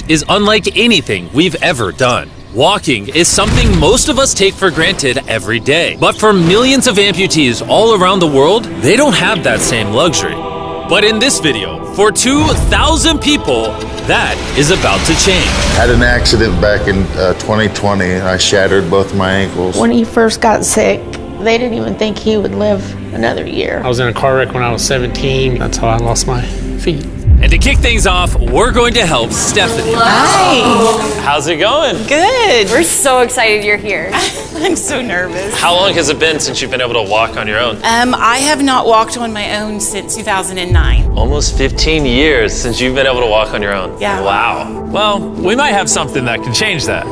is unlike anything we've ever done. Walking is something most of us take for granted every day. But for millions of amputees all around the world, they don't have that same luxury. But in this video, for 2,000 people, that is about to change. I had an accident back in 2020. I shattered both my ankles. When he first got sick, they didn't even think he would live another year. I was in a car wreck when I was 17. That's how I lost my feet. And to kick things off, we're going to help Stephanie. Hi. How's it going? Good. We're so excited you're here. I'm so nervous. How long has it been since you've been able to walk on your own? I have not walked on my own since 2009. Almost 15 years since you've been able to walk on your own. Yeah. Wow. Well, we might have something that can change that.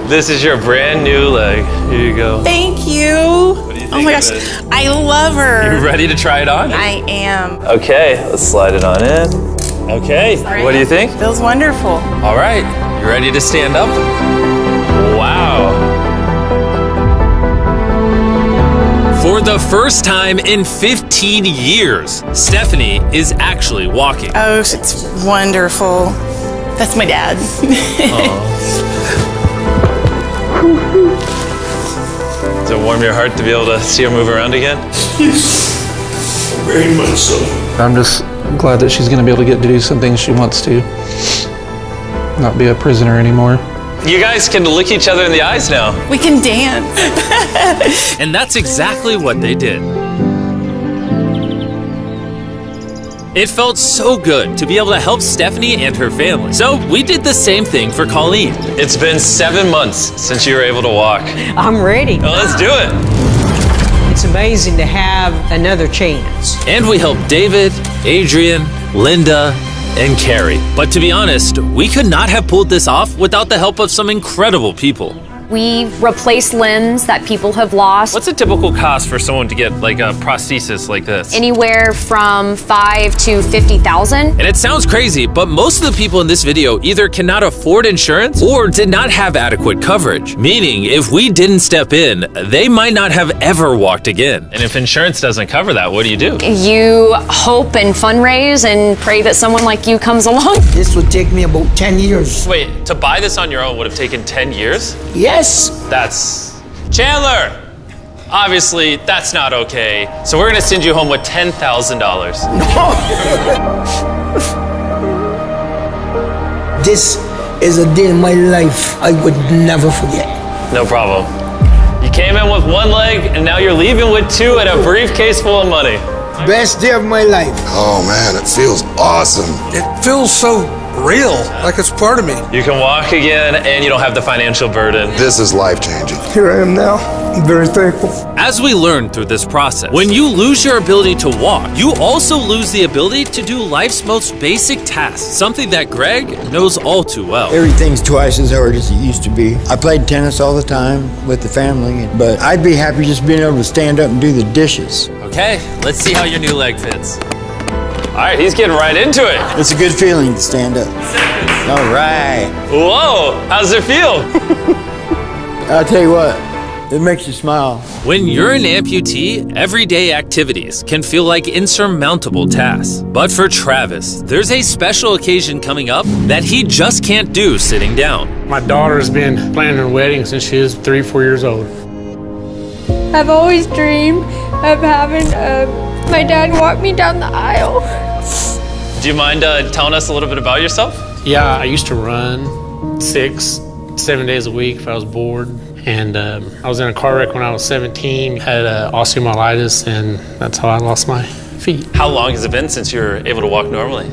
This is your brand new leg. Here you go. Thank you. What do you think Oh my of gosh, it? I love her. You ready to try it on? I am. Okay, let's slide it on in. Okay, what do you think? Feels wonderful. All right, you ready to stand up? Wow. For the first time in 15 years, Stephanie is actually walking. Oh, it's wonderful. That's my dad. Does it warm your heart to be able to see her move around again? Yes, very much so. I'm just glad that she's going to be able to get to do some things she wants to. Not be a prisoner anymore. You guys can look each other in the eyes now. We can dance. And that's exactly what they did. It felt so good to be able to help Stephanie and her family. So we did the same thing for Colleen. It's been 7 months since you were able to walk. I'm ready. Well, let's do it. It's amazing to have another chance. And we helped David, Adrian, Linda, and Carrie. But to be honest, we could not have pulled this off without the help of some incredible people. We replace limbs that people have lost. What's a typical cost for someone to get like a prosthesis like this? Anywhere from $5,000 to $50,000. And it sounds crazy, but most of the people in this video either cannot afford insurance or did not have adequate coverage. Meaning, if we didn't step in, they might not have ever walked again. And if insurance doesn't cover that, what do? You hope and fundraise and pray that someone like you comes along. This would take me about 10 years. Wait, to buy this on your own would have taken 10 years? Yes. That's... Chandler! Obviously, that's not okay. So we're gonna send you home with $10,000. This is a day in my life I would never forget. No problem. You came in with one leg, and now you're leaving with two and a briefcase full of money. Best day of my life. Oh man, it feels awesome. It feels so real, like it's part of me. You can walk again, and you don't have the financial burden. This is life-changing. Here I am now. I'm very thankful. As we learned through this process, when you lose your ability to walk, you also lose the ability to do life's most basic tasks, something that Greg knows all too well. Everything's twice as hard as it used to be. I played tennis all the time with the family, but I'd be happy just being able to stand up and do the dishes. Okay, let's see how your new leg fits. All right, he's getting right into it. It's a good feeling to stand up. All right. Whoa, how does it feel? I'll tell you what, it makes you smile. When you're an amputee, everyday activities can feel like insurmountable tasks. But for Travis, there's a special occasion coming up that he just can't do sitting down. My daughter's been planning her wedding since she was 3-4 years old. I've always dreamed of having my dad walk me down the aisle. Do you mind telling us a little bit about yourself? Yeah, I used to run 6-7 days a week if I was bored. And I was in a car wreck when I was 17, had osteomyelitis, and that's how I lost my feet. How long has it been since you were able to walk normally?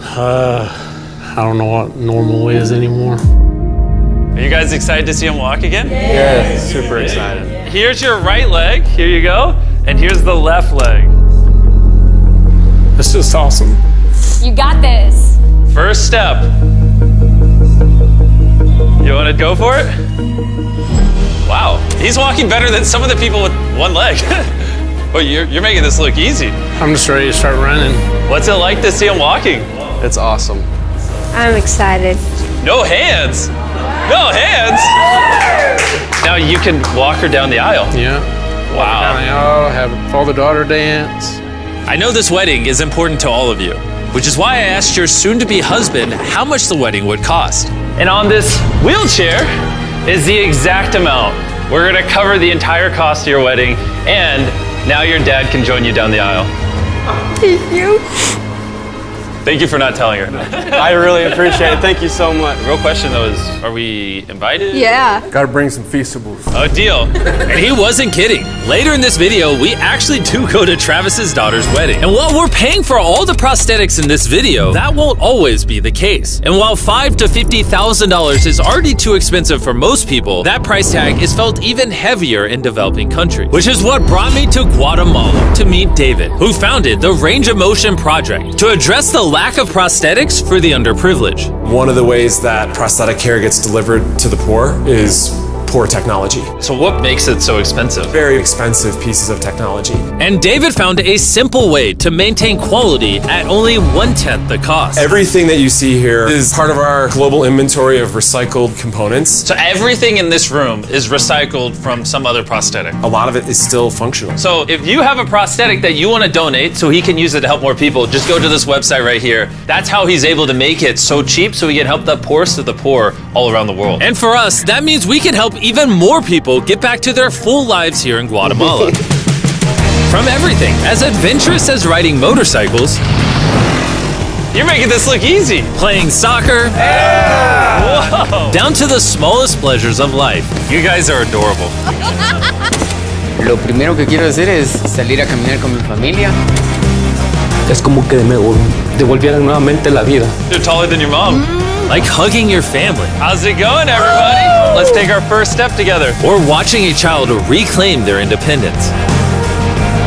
I don't know what normal is anymore. Are you guys excited to see him walk again? Yeah, super excited. Here's your right leg, here you go, and here's the left leg. It's just awesome. You got this. First step. You want to go for it? Wow, he's walking better than some of the people with one leg. Well, you're making this look easy. I'm just ready to start running. What's it like to see him walking? It's awesome. I'm excited. No hands. No hands. Now you can walk her down the aisle. Yeah. Wow. Down the aisle, have a father-daughter dance. I know this wedding is important to all of you, which is why I asked your soon-to-be husband how much the wedding would cost. And on this wheelchair is the exact amount. We're gonna cover the entire cost of your wedding, and now your dad can join you down the aisle. Thank you. Thank you for not telling her. I really appreciate it. Thank you so much. The real question though is, are we invited? Yeah. Gotta bring some feastables. A deal. And he wasn't kidding. Later in this video, we actually do go to Travis's daughter's wedding. And while we're paying for all the prosthetics in this video, that won't always be the case. And while $5,000 to $50,000 is already too expensive for most people, that price tag is felt even heavier in developing countries. Which is what brought me to Guatemala to meet David, who founded the Range of Motion Project to address the lack of prosthetics for the underprivileged. One of the ways that prosthetic care gets delivered to the poor is poor technology. So what makes it so expensive? Very expensive pieces of technology. And David found a simple way to maintain quality at only 1/10 the cost. Everything that you see here is part of our global inventory of recycled components. So everything in this room is recycled from some other prosthetic. A lot of it is still functional. So if you have a prosthetic that you want to donate so he can use it to help more people, just go to this website right here. That's how he's able to make it so cheap so he can help the poorest of the poor all around the world. And for us, that means we can help even more people get back to their full lives here in Guatemala. From everything as adventurous as riding motorcycles, you're making this look easy, playing soccer, whoa, down to the smallest pleasures of life. You guys are adorable. Lo primero que quiero hacer es salir a caminar con mi familia. Es como que me devolvieran nuevamente la vida. You're taller than your mom. Like hugging your family. How's it going, everybody? Let's take our first step together. Or watching a child reclaim their independence.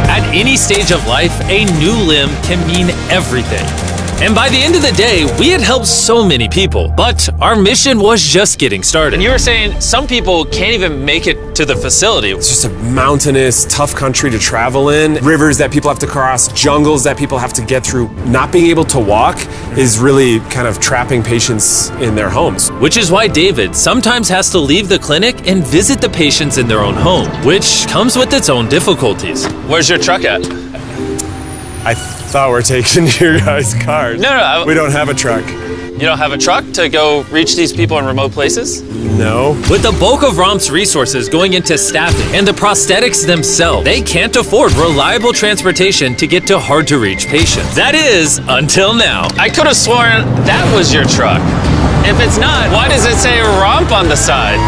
At any stage of life, a new limb can mean everything. And by the end of the day, we had helped so many people, but our mission was just getting started. And you were saying some people can't even make it to the facility. It's just a mountainous, tough country to travel in. Rivers that people have to cross, jungles that people have to get through. Not being able to walk is really kind of trapping patients in their homes. Which is why David sometimes has to leave the clinic and visit the patients in their own home, which comes with its own difficulties. Where's your truck at? I thought we're taking your guys' cars. No. We don't have a truck. You don't have a truck to go reach these people in remote places? No. With the bulk of ROMP's resources going into staffing and the prosthetics themselves, they can't afford reliable transportation to get to hard-to-reach patients. That is, until now. I could have sworn that was your truck. If it's not, why does it say ROMP on the side?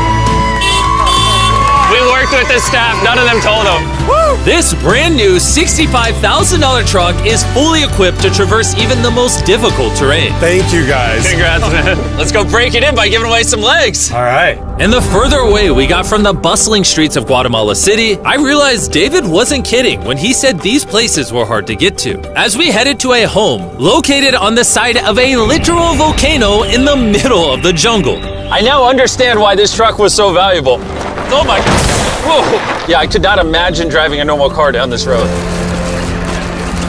We worked with the staff, none of them told them. Woo! This brand new $65,000 truck is fully equipped to traverse even the most difficult terrain. Thank you guys. Congrats, man. Let's go break it in by giving away some legs. All right. And the further away we got from the bustling streets of Guatemala City, I realized David wasn't kidding when he said these places were hard to get to. As we headed to a home located on the side of a literal volcano in the middle of the jungle. I now understand why this truck was so valuable. Oh my God. Whoa. Yeah, I could not imagine driving a normal car down this road.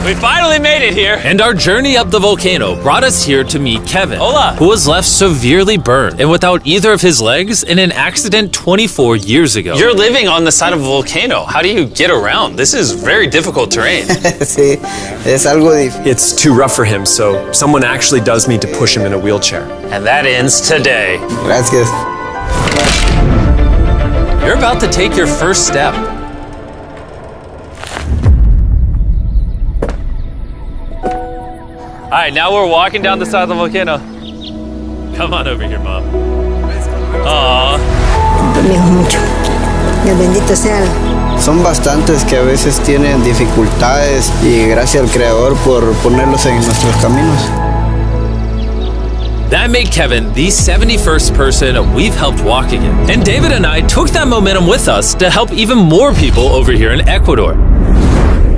We finally made it here. And our journey up the volcano brought us here to meet Kevin. Hola. Who was left severely burned and without either of his legs in an accident 24 years ago. You're living on the side of a volcano. How do you get around? This is very difficult terrain. Sí, es algo difícil. It's too rough for him, so someone actually does need to push him in a wheelchair. And that ends today. Gracias. You're about to take your first step. All right, now we're walking down the side of the volcano. Come on over here, Mom. Aww. Mucho. Dios bendito sea. Son bastantes que a veces tienen dificultades y gracias al Creador por ponerlos en nuestros caminos. That made Kevin the 71st person we've helped walk again. And David and I took that momentum with us to help even more people over here in Ecuador.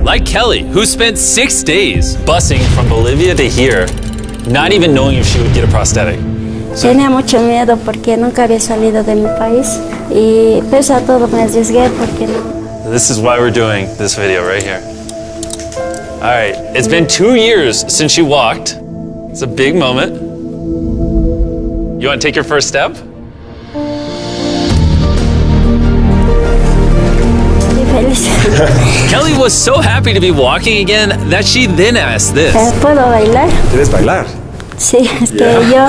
Like Kelly, who spent 6 days busing from Bolivia to here, not even knowing if she would get a prosthetic. Tenía mucho miedo porque nunca había salido de mi país y pese a todo me arriesgué porque no. This is why we're doing this video right here. All right, it's been 2 years since she walked. It's a big moment. You want to take your first step? feliz. Kelly was so happy to be walking again that she then asked this. ¿Puedo bailar? ¿Quieres bailar? Sí, es que yo